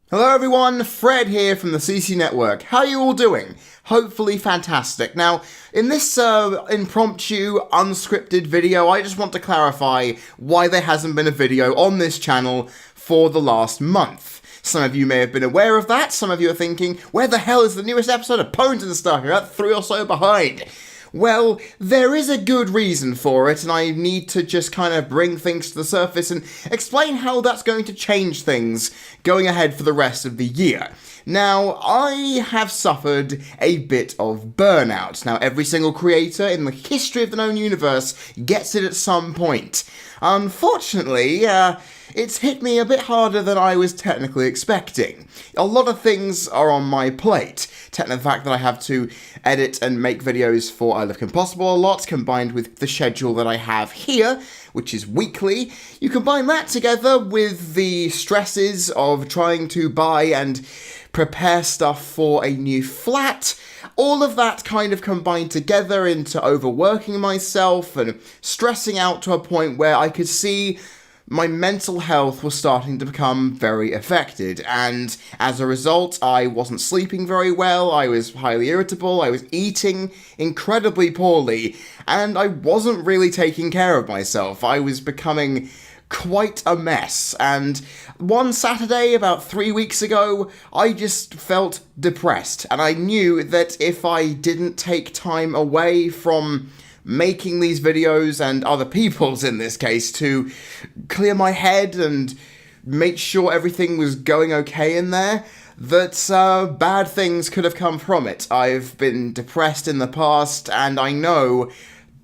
Hello everyone, Fred here from the CC Network. How are you all doing? Hopefully fantastic. Now, in this impromptu, unscripted video, I just want to clarify why there hasn't been a video on this channel for the last month. Some of you may have been aware of that, some of you are thinking, where the hell is the newest episode of Pones and Stuff? You're about 3 or so behind. Well, there is a good reason for it, and I need to just kind of bring things to the surface and explain how that's going to change things going ahead for the rest of the year. Now, I have suffered a bit of burnout. Now, every single creator in the history of the known universe gets it at some point. Unfortunately, it's hit me a bit harder than I was technically expecting. A lot of things are on my plate. The fact that I have to edit and make videos for I Live Impossible a lot, combined with the schedule that I have here, which is weekly. You combine that together with the stresses of trying to buy and prepare stuff for a new flat. All of that kind of combined together into overworking myself and stressing out to a point where I could see my mental health was starting to become very affected, and as a result, I wasn't sleeping very well, I was highly irritable, I was eating incredibly poorly, and I wasn't really taking care of myself. I was becoming quite a mess, and one Saturday about 3 weeks ago, I just felt depressed, and I knew that if I didn't take time away from making these videos, and other people's in this case, to clear my head and make sure everything was going okay in there, that bad things could have come from it. I've been depressed in the past, and I know,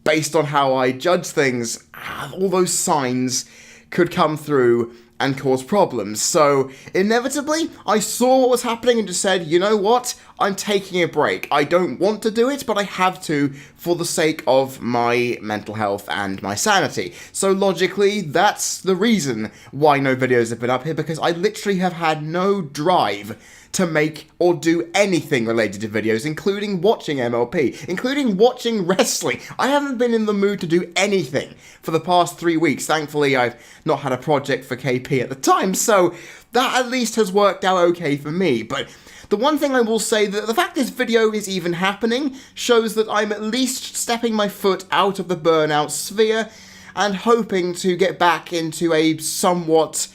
based on how I judge things, all those signs could come through and cause problems. So, inevitably, I saw what was happening and just said, you know what? I'm taking a break. I don't want to do it, but I have to for the sake of my mental health and my sanity. So logically, that's the reason why no videos have been up here, because I literally have had no drive to make or do anything related to videos, including watching MLP, including watching wrestling. I haven't been in the mood to do anything for the past 3 weeks. Thankfully, I've not had a project for KP at the time, so that at least has worked out okay for me. But the one thing I will say, that the fact this video is even happening shows that I'm at least stepping my foot out of the burnout sphere and hoping to get back into a somewhat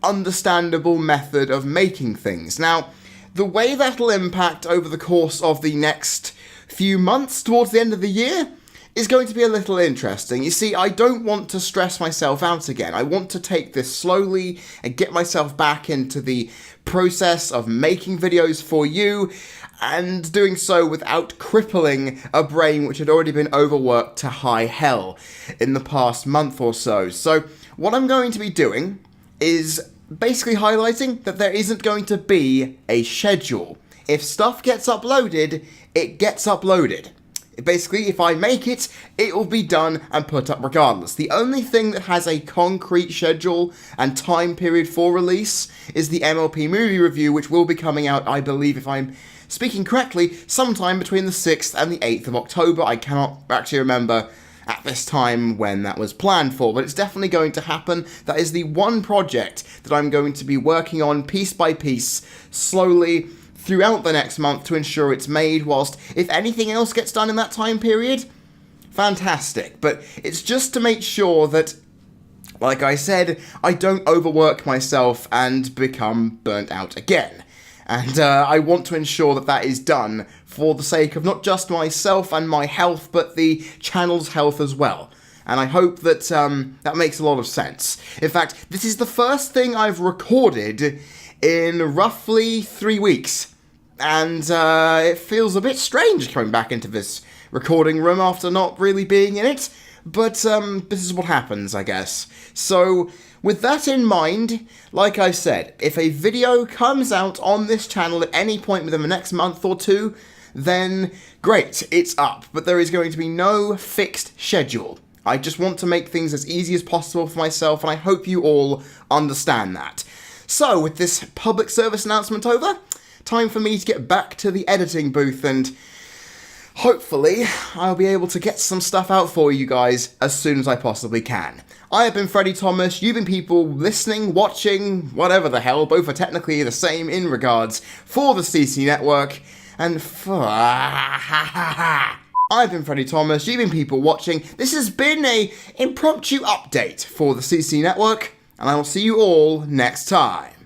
understandable method of making things. Now, the way that'll impact over the course of the next few months towards the end of the year is going to be a little interesting. You see, I don't want to stress myself out again. I want to take this slowly and get myself back into the process of making videos for you, and doing so without crippling a brain which had already been overworked to high hell in the past month or so. So, what I'm going to be doing is basically highlighting that there isn't going to be a schedule. If stuff gets uploaded, it gets uploaded. Basically, if I make it, it will be done and put up regardless. The only thing that has a concrete schedule and time period for release is the MLP movie review, which will be coming out, I believe, if I'm speaking correctly, sometime between the 6th and the 8th of October. I cannot actually remember at this time when that was planned for, but it's definitely going to happen. That is the one project that I'm going to be working on piece by piece, slowly, throughout the next month to ensure it's made, whilst if anything else gets done in that time period, fantastic. But it's just to make sure that, like I said, I don't overwork myself and become burnt out again. And I want to ensure that that is done for the sake of not just myself and my health, but the channel's health as well. And I hope that that makes a lot of sense. In fact, this is the first thing I've recorded in roughly 3 weeks. And it feels a bit strange coming back into this recording room after not really being in it. But this is what happens, I guess. So, with that in mind, like I said, if a video comes out on this channel at any point within the next month or two, then great, it's up. But there is going to be no fixed schedule. I just want to make things as easy as possible for myself, and I hope you all understand that. So, with this public service announcement over, time for me to get back to the editing booth and hopefully I'll be able to get some stuff out for you guys as soon as I possibly can. I have been Freddie Thomas, you've been people listening, watching, whatever the hell, both are technically the same in regards, for the CC Network, and I've been Freddie Thomas, you've been people watching. This has been a impromptu update for the CC Network, and I will see you all next time.